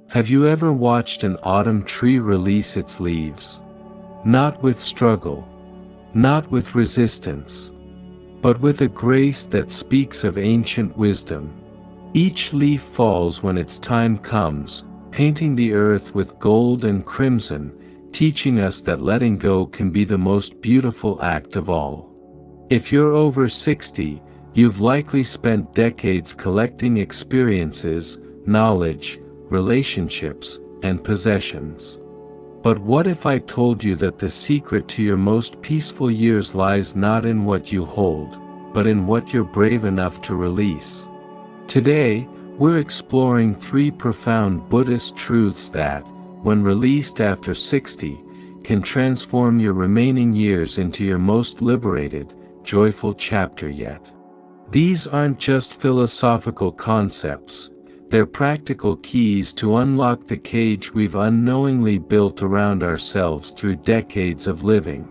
Have you ever watched an autumn tree release its leaves? Not with struggle, not with resistance, but with a grace that speaks of ancient wisdom. Each leaf falls when its time comes, painting the earth with gold and crimson, teaching us that letting go can be the most beautiful act of all. If you're over 60, you've likely spent decades collecting experiences, knowledge, relationships, and possessions. But what if I told you that the secret to your most peaceful years lies not in what you hold, but in what you're brave enough to release? Today, we're exploring 3 profound Buddhist truths that, when released after 60, can transform your remaining years into your most liberated, joyful chapter yet. These aren't just philosophical concepts, they're practical keys to unlock the cage we've unknowingly built around ourselves through decades of living.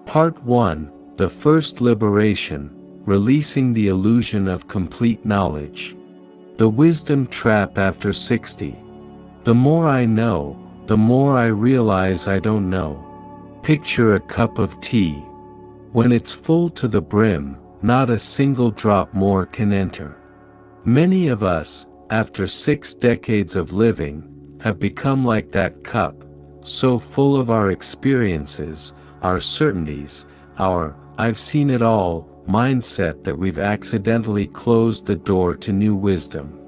Part 1, the first liberation, releasing the illusion of complete knowledge. The wisdom trap after 60. The more I know, the more I realize I don't know. Picture a cup of tea. When it's full to the brim, not a single drop more can enter. Many of us, after 6 decades of living, have become like that cup, so full of our experiences, our certainties, our "I've seen it all" mindset that we've accidentally closed the door to new wisdom.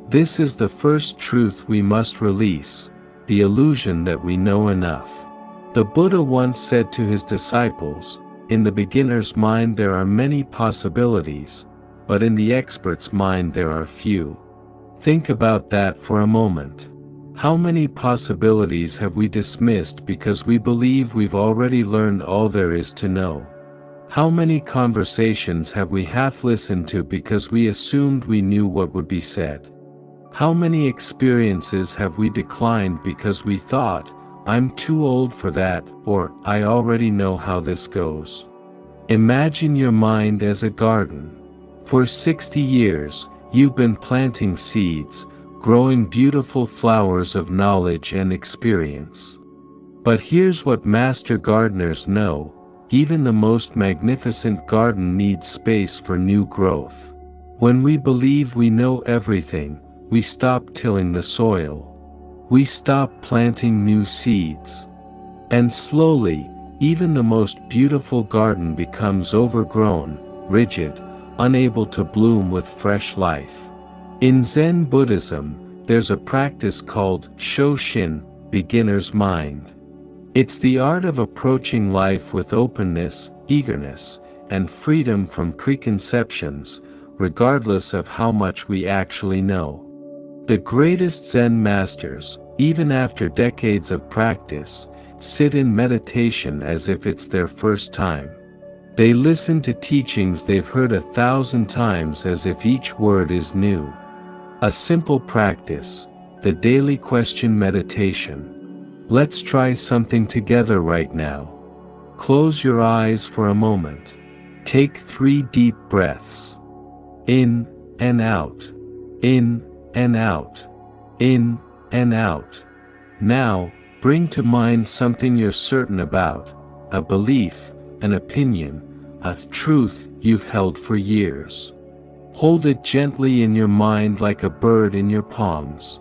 This is the first truth we must release, the illusion that we know enough. The Buddha once said to his disciples, "In the beginner's mind there are many possibilities, but in the expert's mind there are few." Think about that for a moment. How many possibilities have we dismissed because we believe we've already learned all there is to know? How many conversations have we half listened to because we assumed we knew what would be said? How many experiences have we declined because we thought, "I'm too old for that," or "I already know how this goes"? Imagine your mind as a garden. For 60 years, you've been planting seeds, growing beautiful flowers of knowledge and experience. But here's what master gardeners know: even the most magnificent garden needs space for new growth. When we believe we know everything, we stop tilling the soil. We stop planting new seeds. And slowly, even the most beautiful garden becomes overgrown, rigid, unable to bloom with fresh life. In Zen Buddhism, there's a practice called Shoshin, beginner's mind. It's the art of approaching life with openness, eagerness, and freedom from preconceptions, regardless of how much we actually know. The greatest Zen masters, even after decades of practice, sit in meditation as if it's their first time. They listen to teachings they've heard 1,000 times as if each word is new. A simple practice, the daily question meditation. Let's try something together right now. Close your eyes for a moment. Take 3 deep breaths. In and out. In and out. In and out. Now, bring to mind something you're certain about, a belief, an opinion, a truth you've held for years. Hold it gently in your mind like a bird in your palms.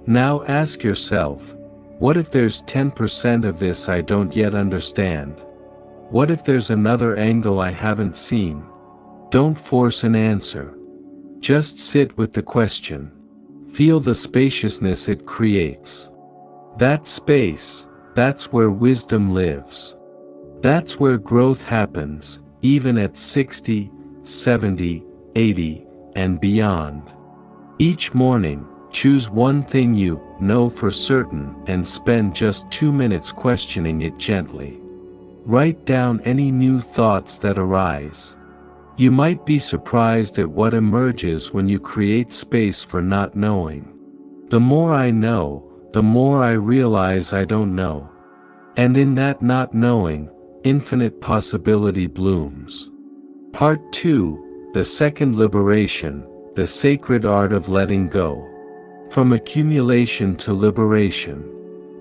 Now ask yourself, what if there's 10% of this I don't yet understand? What if there's another angle I haven't seen? Don't force an answer. Just sit with the question. Feel the spaciousness it creates. That space, that's where wisdom lives. That's where growth happens, even at 60, 70, 80, and beyond. Each morning, choose one thing you know for certain and spend just 2 minutes questioning it gently. Write down any new thoughts that arise. You might be surprised at what emerges when you create space for not knowing. The more I know, the more I realize I don't know. And in that not knowing, infinite possibility blooms. Part 2, the second liberation, the sacred art of letting go. From accumulation to liberation.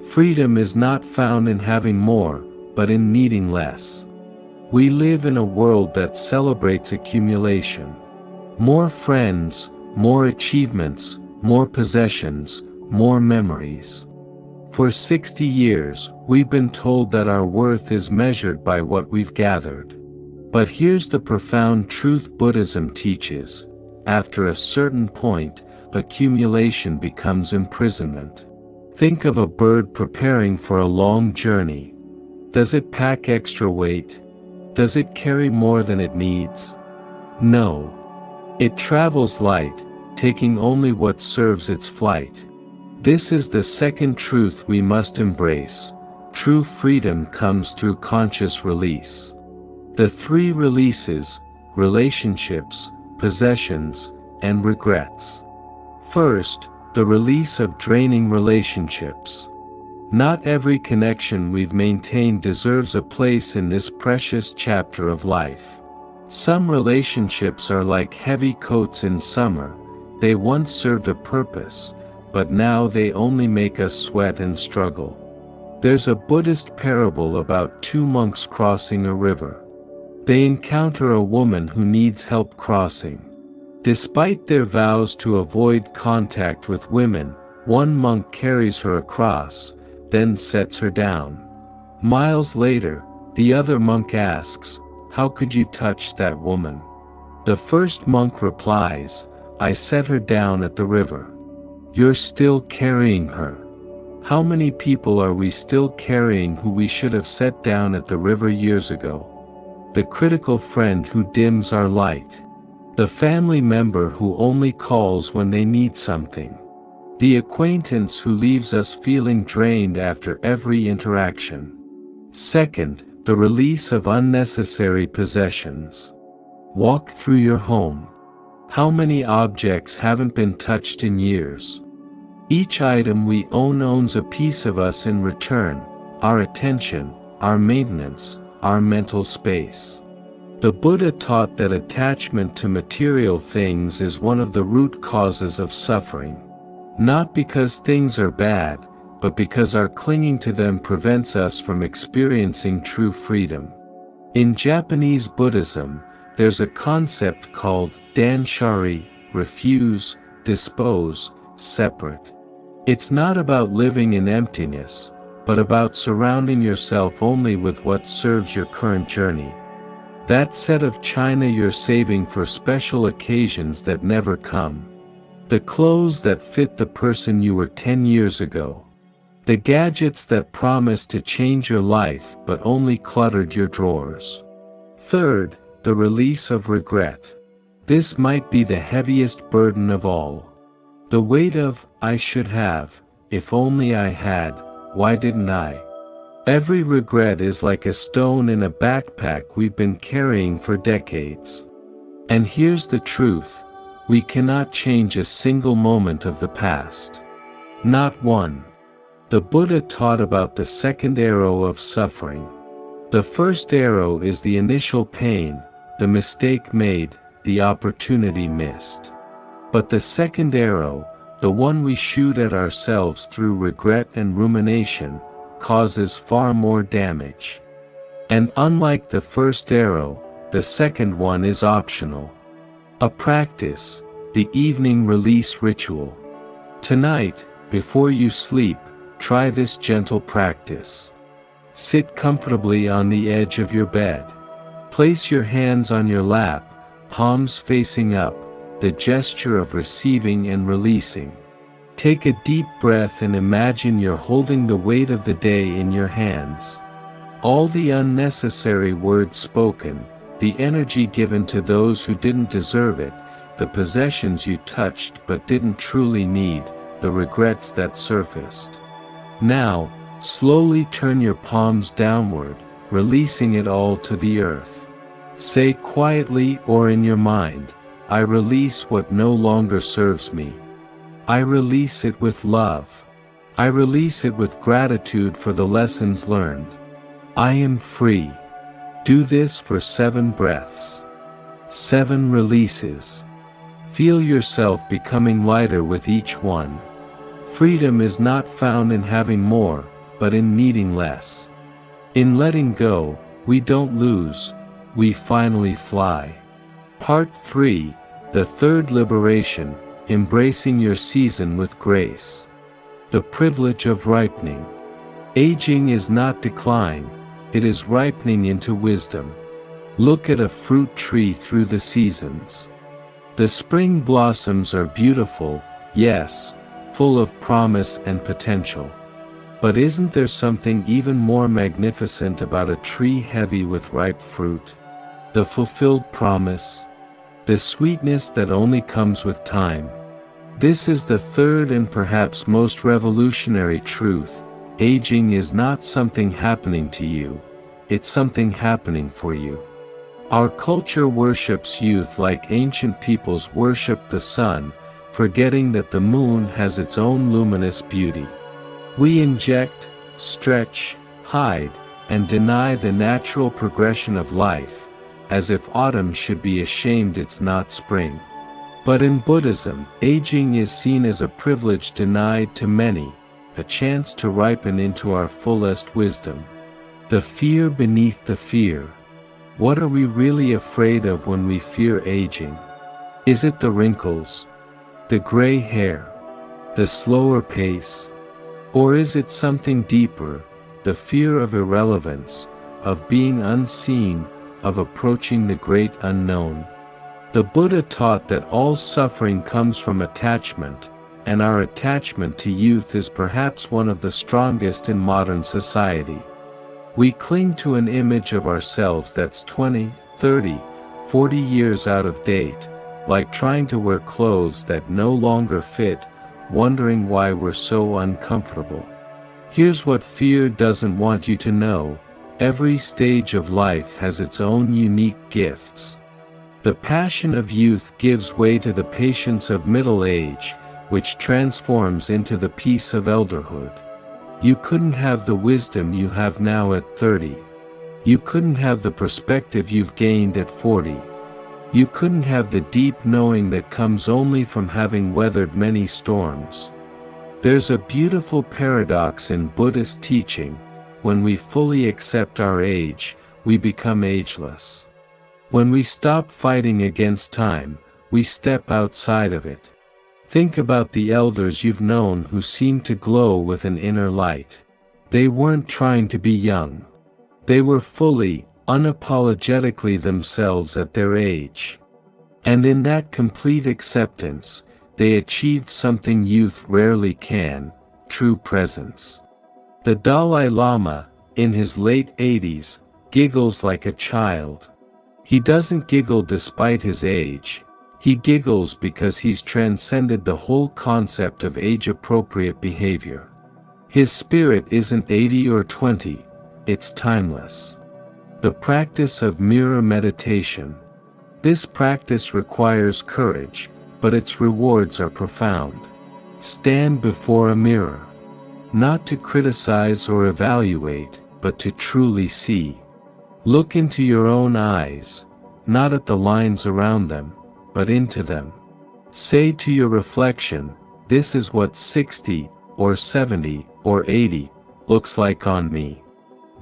Freedom is not found in having more, but in needing less. We live in a world that celebrates accumulation. More friends, more achievements, more possessions, more memories. For 60 years, we've been told that our worth is measured by what we've gathered. But here's the profound truth Buddhism teaches: after a certain point, accumulation becomes imprisonment. Think of a bird preparing for a long journey. Does it pack extra weight? Does it carry more than it needs? No. It travels light, taking only what serves its flight. This is the second truth we must embrace. True freedom comes through conscious release. The three releases: relationships, possessions, and regrets. First, the release of draining relationships. Not every connection we've maintained deserves a place in this precious chapter of life. Some relationships are like heavy coats in summer. They once served a purpose, but now they only make us sweat and struggle. There's a Buddhist parable about two monks crossing a river. They encounter a woman who needs help crossing. Despite their vows to avoid contact with women, one monk carries her across, then sets her down. Miles later, the other monk asks, "How could you touch that woman?" The first monk replies, "I set her down at the river." You're still carrying her. How many people are we still carrying who we should have set down at the river years ago? The critical friend who dims our light. The family member who only calls when they need something. The acquaintance who leaves us feeling drained after every interaction. Second, the release of unnecessary possessions. Walk through your home. How many objects haven't been touched in years? Each item we own owns a piece of us in return: our attention, our maintenance, our mental space. The Buddha taught that attachment to material things is one of the root causes of suffering. Not because things are bad, but because our clinging to them prevents us from experiencing true freedom. In Japanese Buddhism, there's a concept called danshari, refuse, dispose, separate. It's not about living in emptiness, but about surrounding yourself only with what serves your current journey. That set of china you're saving for special occasions that never come. The clothes that fit the person you were 10 years ago. The gadgets that promised to change your life but only cluttered your drawers. Third, the release of regret. This might be the heaviest burden of all. The weight of, "I should have, if only I had, why didn't I?" Every regret is like a stone in a backpack we've been carrying for decades. And here's the truth: we cannot change a single moment of the past. Not one. The Buddha taught about the second arrow of suffering. The first arrow is the initial pain, the mistake made, the opportunity missed. But the second arrow, the one we shoot at ourselves through regret and rumination, causes far more damage. And unlike the first arrow, the second one is optional. A practice, the evening release ritual. Tonight, before you sleep, try this gentle practice. Sit comfortably on the edge of your bed. Place your hands on your lap, palms facing up, the gesture of receiving and releasing. Take a deep breath and imagine you're holding the weight of the day in your hands. All the unnecessary words spoken, the energy given to those who didn't deserve it, the possessions you touched but didn't truly need, the regrets that surfaced. Now, slowly turn your palms downward, releasing it all to the earth. Say quietly or in your mind, "I release what no longer serves me. I release it with love. I release it with gratitude for the lessons learned. I am free." Do this for 7 breaths. 7 releases. Feel yourself becoming lighter with each one. Freedom is not found in having more, but in needing less. In letting go, we don't lose, we finally fly. Part 3, the third liberation, embracing your season with grace. The privilege of ripening. Aging is not decline, it is ripening into wisdom. Look at a fruit tree through the seasons. The spring blossoms are beautiful, yes, full of promise and potential. But isn't there something even more magnificent about a tree heavy with ripe fruit? The fulfilled promise. The sweetness that only comes with time. This is the third and perhaps most revolutionary truth. Aging is not something happening to you, it's something happening for you. Our culture worships youth like ancient peoples worshipped the sun, forgetting that the moon has its own luminous beauty. We inject, stretch, hide, and deny the natural progression of life, as if autumn should be ashamed it's not spring. But in Buddhism, aging is seen as a privilege denied to many, a chance to ripen into our fullest wisdom. The fear beneath the fear. What are we really afraid of when we fear aging? Is it the wrinkles? The gray hair? The slower pace? Or is it something deeper, the fear of irrelevance, of being unseen, of approaching the great unknown? The Buddha taught that all suffering comes from attachment, and our attachment to youth is perhaps one of the strongest in modern society. We cling to an image of ourselves that's 20, 30, 40 years out of date, like trying to wear clothes that no longer fit, wondering why we're so uncomfortable. Here's what fear doesn't want you to know: every stage of life has its own unique gifts. The passion of youth gives way to the patience of middle age, which transforms into the peace of elderhood. You couldn't have the wisdom you have now at 30. You couldn't have the perspective you've gained at 40. You couldn't have the deep knowing that comes only from having weathered many storms. There's a beautiful paradox in Buddhist teaching: when we fully accept our age, we become ageless. When we stop fighting against time, we step outside of it. Think about the elders you've known who seemed to glow with an inner light. They weren't trying to be young. They were fully, unapologetically themselves at their age. And in that complete acceptance, they achieved something youth rarely can: true presence. The Dalai Lama, in his late 80s, giggles like a child. He doesn't giggle despite his age. He giggles because he's transcended the whole concept of age-appropriate behavior. His spirit isn't 80 or 20, it's timeless. The practice of mirror meditation. This practice requires courage, but its rewards are profound. Stand before a mirror. Not to criticize or evaluate, but to truly see. Look into your own eyes, not at the lines around them, but into them. Say to your reflection, this is what 60, or 70, or 80, looks like on me.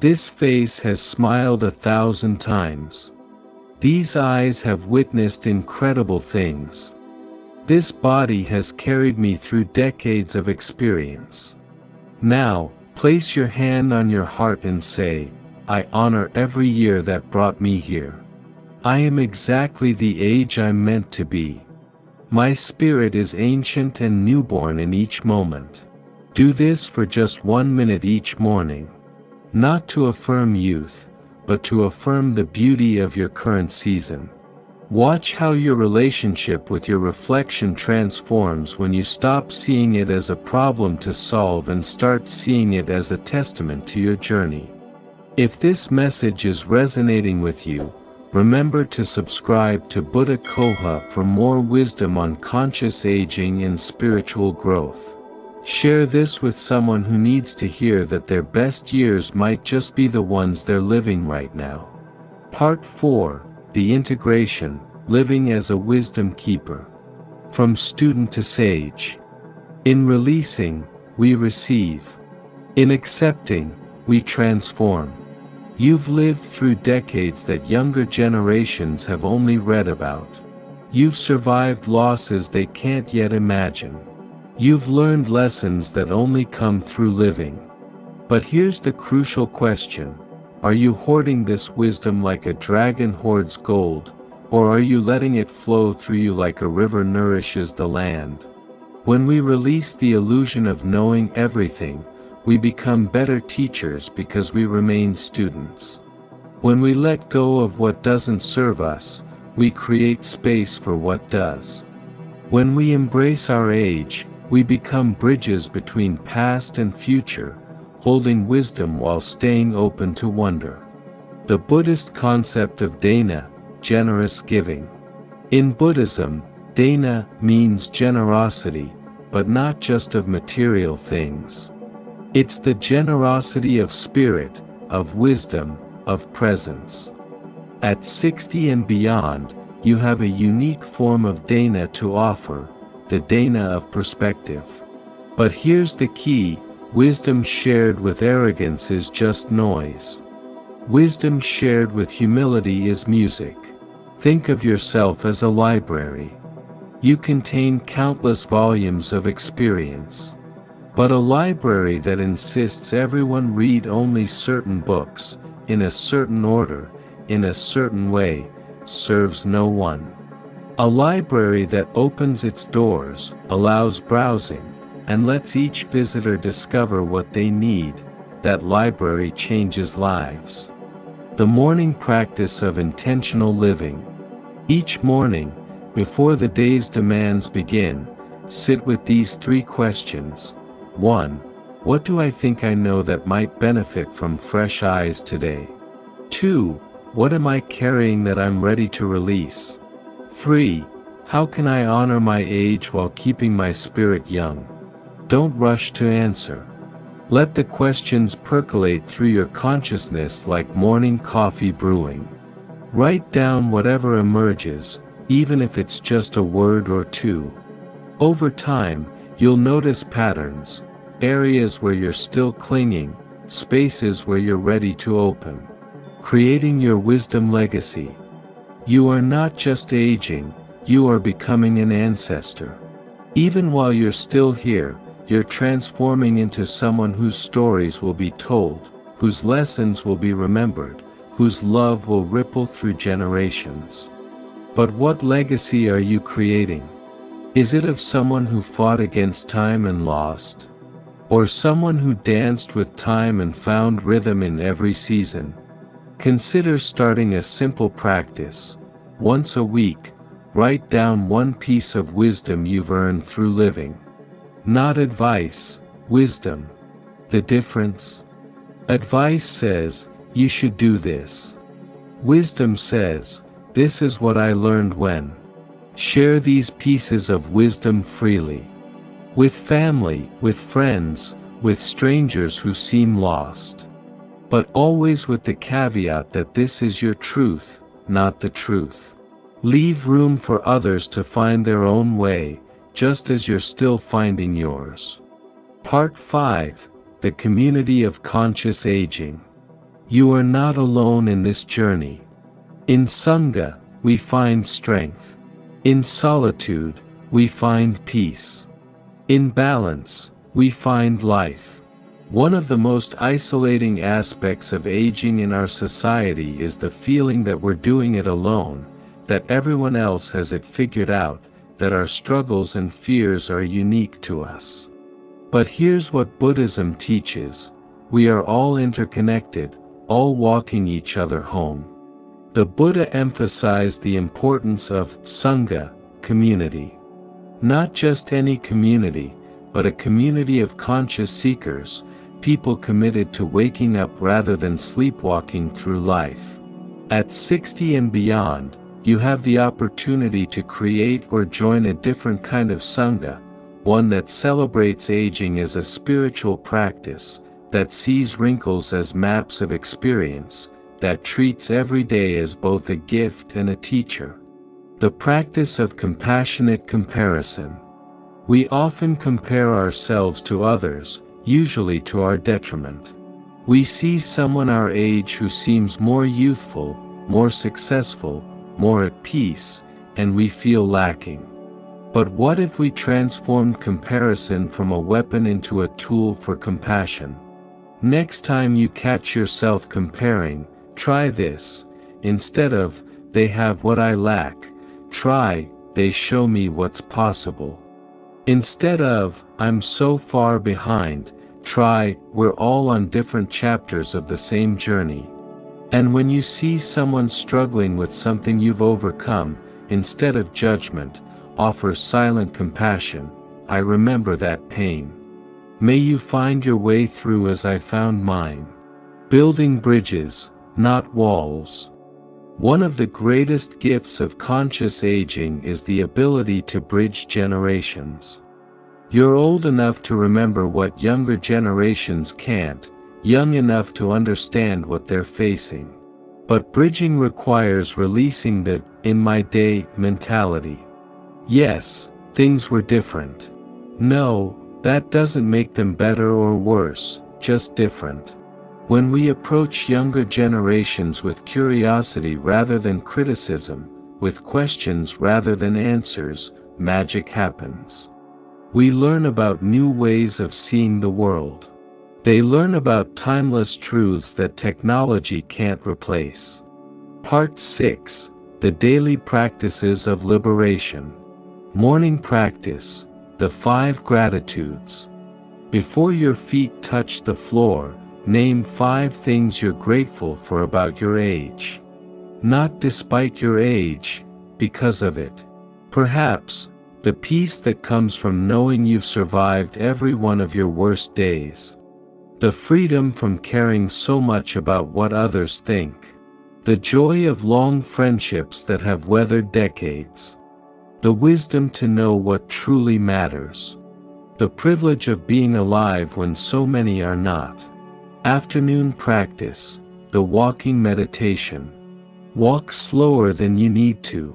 This face has smiled 1,000 times. These eyes have witnessed incredible things. This body has carried me through decades of experience. Now, place your hand on your heart and say, I honor every year that brought me here. I am exactly the age I'm meant to be. My spirit is ancient and newborn in each moment. Do this for just 1 minute each morning. Not to affirm youth, but to affirm the beauty of your current season. Watch how your relationship with your reflection transforms when you stop seeing it as a problem to solve and start seeing it as a testament to your journey. If this message is resonating with you, remember to subscribe to Buddha Coha for more wisdom on conscious aging and spiritual growth. Share this with someone who needs to hear that their best years might just be the ones they're living right now. Part 4, the integration, living as a wisdom keeper. From student to sage. In releasing, we receive. In accepting, we transform. You've lived through decades that younger generations have only read about. You've survived losses they can't yet imagine. You've learned lessons that only come through living. But here's the crucial question. Are you hoarding this wisdom like a dragon hoards gold, or are you letting it flow through you like a river nourishes the land? When we release the illusion of knowing everything, we become better teachers because we remain students. When we let go of what doesn't serve us, we create space for what does. When we embrace our age, we become bridges between past and future, holding wisdom while staying open to wonder. The Buddhist concept of dana, generous giving. In Buddhism, dana means generosity, but not just of material things. It's the generosity of spirit, of wisdom, of presence. At 60 and beyond, you have a unique form of dana to offer, the dana of perspective. But here's the key, wisdom shared with arrogance is just noise. Wisdom shared with humility is music. Think of yourself as a library. You contain countless volumes of experience. But a library that insists everyone read only certain books, in a certain order, in a certain way, serves no one. A library that opens its doors, allows browsing, and lets each visitor discover what they need, that library changes lives. The morning practice of intentional living. Each morning, before the day's demands begin, sit with these 3 questions. 1. What do I think I know that might benefit from fresh eyes today? 2. What am I carrying that I'm ready to release? 3. How can I honor my age while keeping my spirit young? Don't rush to answer. Let the questions percolate through your consciousness like morning coffee brewing. Write down whatever emerges, even if it's just a word or 2. Over time, you'll notice patterns, areas where you're still clinging, spaces where you're ready to open. Creating your wisdom legacy. You are not just aging, you are becoming an ancestor. Even while you're still here, you're transforming into someone whose stories will be told, whose lessons will be remembered, whose love will ripple through generations. But what legacy are you creating? Is it of someone who fought against time and lost? Or someone who danced with time and found rhythm in every season? Consider starting a simple practice. Once a week, write down one piece of wisdom you've earned through living. Not advice, wisdom. The difference? Advice says, you should do this. Wisdom says, this is what I learned when. Share these pieces of wisdom freely. With family, with friends, with strangers who seem lost. But always with the caveat that this is your truth, not the truth. Leave room for others to find their own way, just as you're still finding yours. Part 5. The Community of Conscious Aging. You are not alone in this journey. In Sangha, we find strength. In solitude, we find peace. In balance, we find life. One of the most isolating aspects of aging in our society is the feeling that we're doing it alone, that everyone else has it figured out, that our struggles and fears are unique to us. But here's what Buddhism teaches: we are all interconnected, all walking each other home. The Buddha emphasized the importance of Sangha, community. Not just any community, but a community of conscious seekers, people committed to waking up rather than sleepwalking through life. At 60 and beyond, you have the opportunity to create or join a different kind of Sangha, one that celebrates aging as a spiritual practice, that sees wrinkles as maps of experience, that treats every day as both a gift and a teacher. The practice of compassionate comparison. We often compare ourselves to others, usually to our detriment. We see someone our age who seems more youthful, more successful, more at peace, and we feel lacking. But what if we transformed comparison from a weapon into a tool for compassion? Next time you catch yourself comparing, try this. Instead of, "They have what I lack," try, "They show me what's possible." Instead of, "I'm so far behind," try, "We're all on different chapters of the same journey." And when you see someone struggling with something you've overcome, instead of judgment, offer silent compassion. "I remember that pain. May you find your way through as I found mine." Building bridges, not walls. One of the greatest gifts of conscious aging is the ability to bridge generations. You're old enough to remember what younger generations can't, young enough to understand what they're facing. But bridging requires releasing the "in my day" mentality. Yes, things were different. No, that doesn't make them better or worse, just different. When we approach younger generations with curiosity rather than criticism, with questions rather than answers, magic happens. We learn about new ways of seeing the world. They learn about timeless truths that technology can't replace. Part 6: The Daily Practices of Liberation. Morning Practice: The 5 Gratitudes. Before your feet touch the floor, name 5 things you're grateful for about your age. Not despite your age, because of it. Perhaps, the peace that comes from knowing you've survived every one of your worst days. The freedom from caring so much about what others think. The joy of long friendships that have weathered decades. The wisdom to know what truly matters. The privilege of being alive when so many are not. Afternoon Practice: The Walking Meditation. Walk slower than you need to.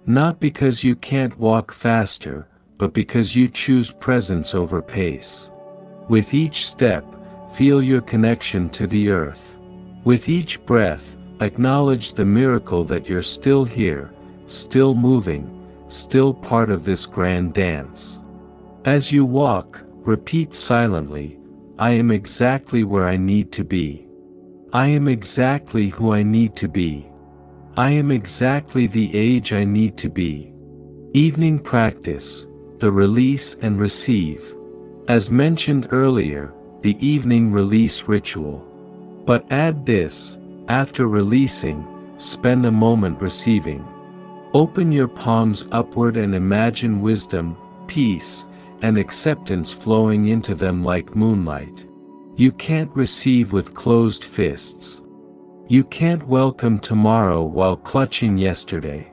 Not because you can't walk faster, but because you choose presence over pace. With each step, feel your connection to the earth. With each breath, acknowledge the miracle that you're still here, still moving, still part of this grand dance. As you walk, repeat silently, "I am exactly where I need to be. I am exactly who I need to be. I am exactly the age I need to be." Evening Practice: The Release and Receive. As mentioned earlier, the evening release ritual. But add this: after releasing, spend a moment receiving. Open your palms upward and imagine wisdom, peace, and acceptance flowing into them like moonlight. You can't receive with closed fists. You can't welcome tomorrow while clutching yesterday.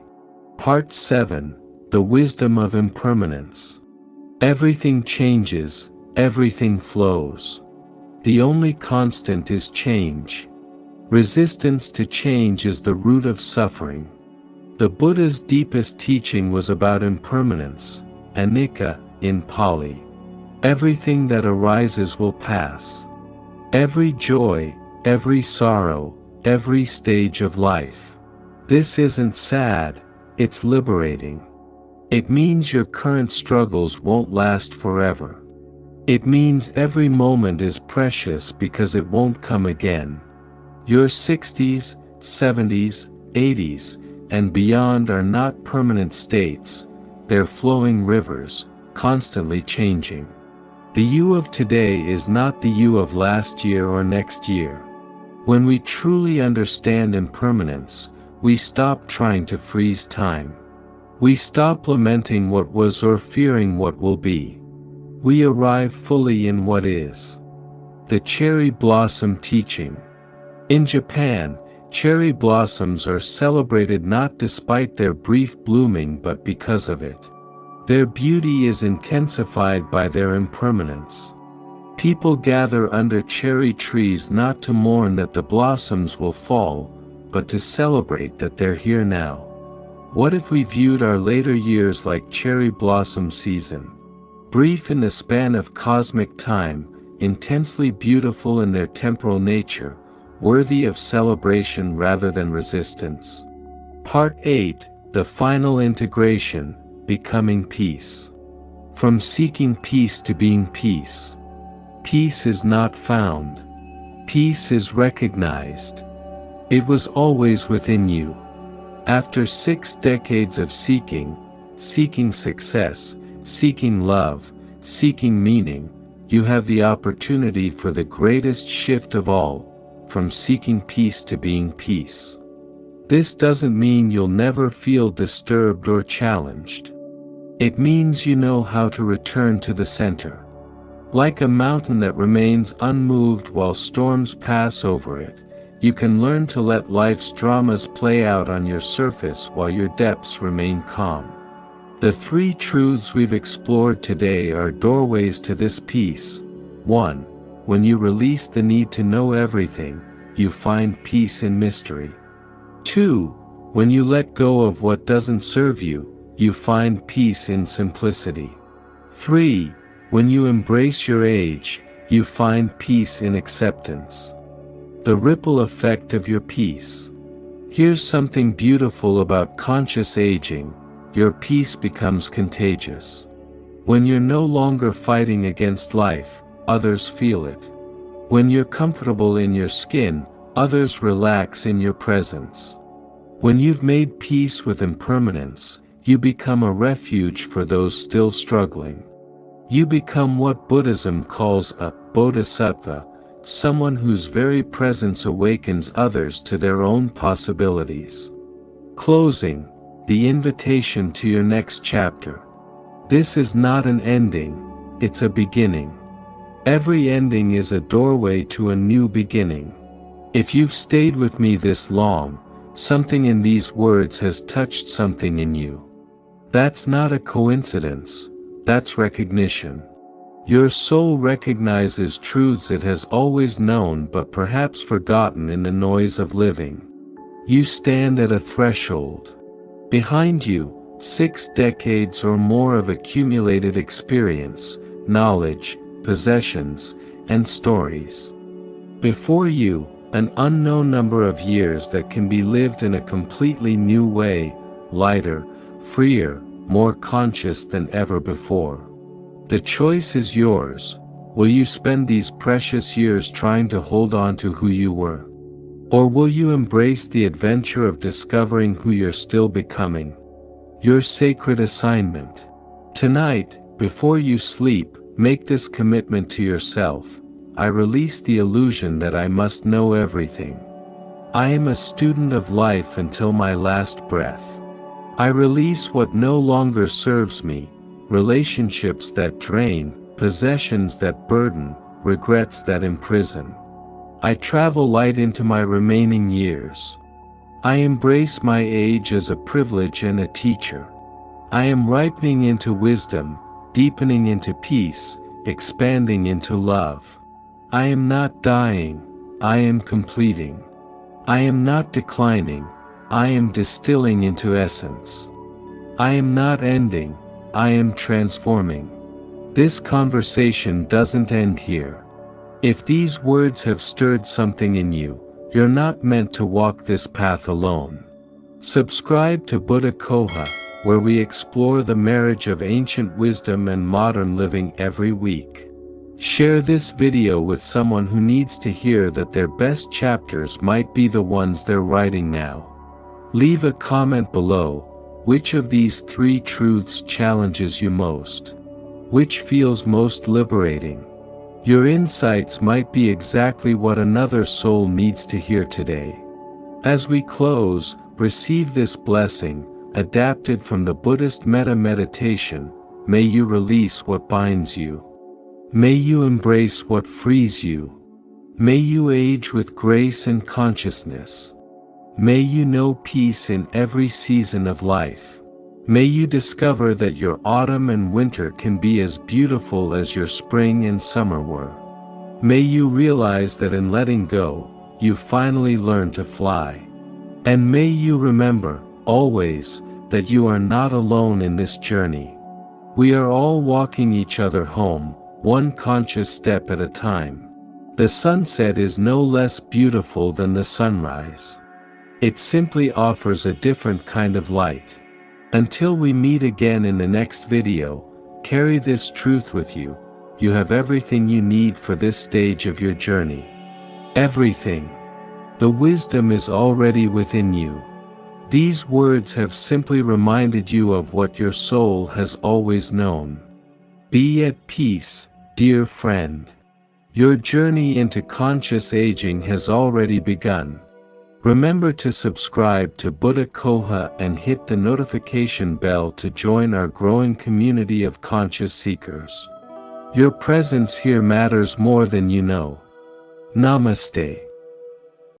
Part 7: The Wisdom of Impermanence. Everything changes, everything flows. The only constant is change. Resistance to change is the root of suffering. The Buddha's deepest teaching was about impermanence, anicca, in Pali. Everything that arises will pass. Every joy, every sorrow, every stage of life. This isn't sad, it's liberating. It means your current struggles won't last forever. It means every moment is precious because it won't come again. Your 60s, 70s, 80s, and beyond are not permanent states, they're flowing rivers, constantly changing. The you of today is not the you of last year or next year. When we truly understand impermanence, we stop trying to freeze time. We stop lamenting what was or fearing what will be. We arrive fully in what is. The Cherry Blossom Teaching. In Japan, cherry blossoms are celebrated not despite their brief blooming but because of it. Their beauty is intensified by their impermanence. People gather under cherry trees not to mourn that the blossoms will fall, but to celebrate that they're here now. What if we viewed our later years like cherry blossom season? brief in the span of cosmic time, intensely beautiful in their temporal nature, worthy of celebration rather than resistance. Part 8, the final integration, becoming peace. From seeking peace to being peace. Peace is not found. Peace is recognized. It was always within you. After 6 decades of seeking success, seeking love, seeking meaning, you have the opportunity for the greatest shift of all, from seeking peace to being peace. This doesn't mean you'll never feel disturbed or challenged. It means you know how to return to the center. Like a mountain that remains unmoved while storms pass over it, you can learn to let life's dramas play out on your surface while your depths remain calm. The 3 truths we've explored today are doorways to this peace. 1. When you release the need to know everything, you find peace in mystery. 2. When you let go of what doesn't serve you, you find peace in simplicity. 3. When you embrace your age, you find peace in acceptance. The ripple effect of your peace. Here's something beautiful about conscious aging: your peace becomes contagious. When you're no longer fighting against life, others feel it. When you're comfortable in your skin, others relax in your presence. When you've made peace with impermanence, you become a refuge for those still struggling. You become what Buddhism calls a bodhisattva, someone whose very presence awakens others to their own possibilities. Closing, the invitation to your next chapter. This is not an ending, it's a beginning. Every ending is a doorway to a new beginning. If you've stayed with me this long, something in these words has touched something in you. That's not a coincidence, that's recognition. Your soul recognizes truths it has always known but perhaps forgotten in the noise of living. You stand at a threshold. Behind you, 6 decades or more of accumulated experience, knowledge, possessions, and stories. Before you, an unknown number of years that can be lived in a completely new way, lighter, freer, more conscious than ever before. The choice is yours. Will you spend these precious years trying to hold on to who you were? Or will you embrace the adventure of discovering who you're still becoming? Your sacred assignment. Tonight, before you sleep, make this commitment to yourself. I release the illusion that I must know everything. I am a student of life until my last breath. I release what no longer serves me, relationships that drain, possessions that burden, regrets that imprison. I travel light into my remaining years. I embrace my age as a privilege and a teacher. I am ripening into wisdom, deepening into peace, expanding into love. I am not dying, I am completing. I am not declining, I am distilling into essence. I am not ending, I am transforming. This conversation doesn't end here. If these words have stirred something in you, you're not meant to walk this path alone. Subscribe to Buddha Coha, where we explore the marriage of ancient wisdom and modern living every week. Share this video with someone who needs to hear that their best chapters might be the ones they're writing now. Leave a comment below. Which of these 3 truths challenges you most? Which feels most liberating? Your insights might be exactly what another soul needs to hear today. As we close, receive this blessing, adapted from the Buddhist metta meditation. May you release what binds you. May you embrace what frees you. May you age with grace and consciousness. May you know peace in every season of life. May you discover that your autumn and winter can be as beautiful as your spring and summer were. May you realize that in letting go, you finally learn to fly. And may you remember, always, that you are not alone in this journey. We are all walking each other home, one conscious step at a time. The sunset is no less beautiful than the sunrise. It simply offers a different kind of light. Until we meet again in the next video, carry this truth with you. You have everything you need for this stage of your journey. Everything. The wisdom is already within you. These words have simply reminded you of what your soul has always known. Be at peace, dear friend. Your journey into conscious aging has already begun. Remember to subscribe to Buddha Coha and hit the notification bell to join our growing community of conscious seekers. Your presence here matters more than you know. Namaste.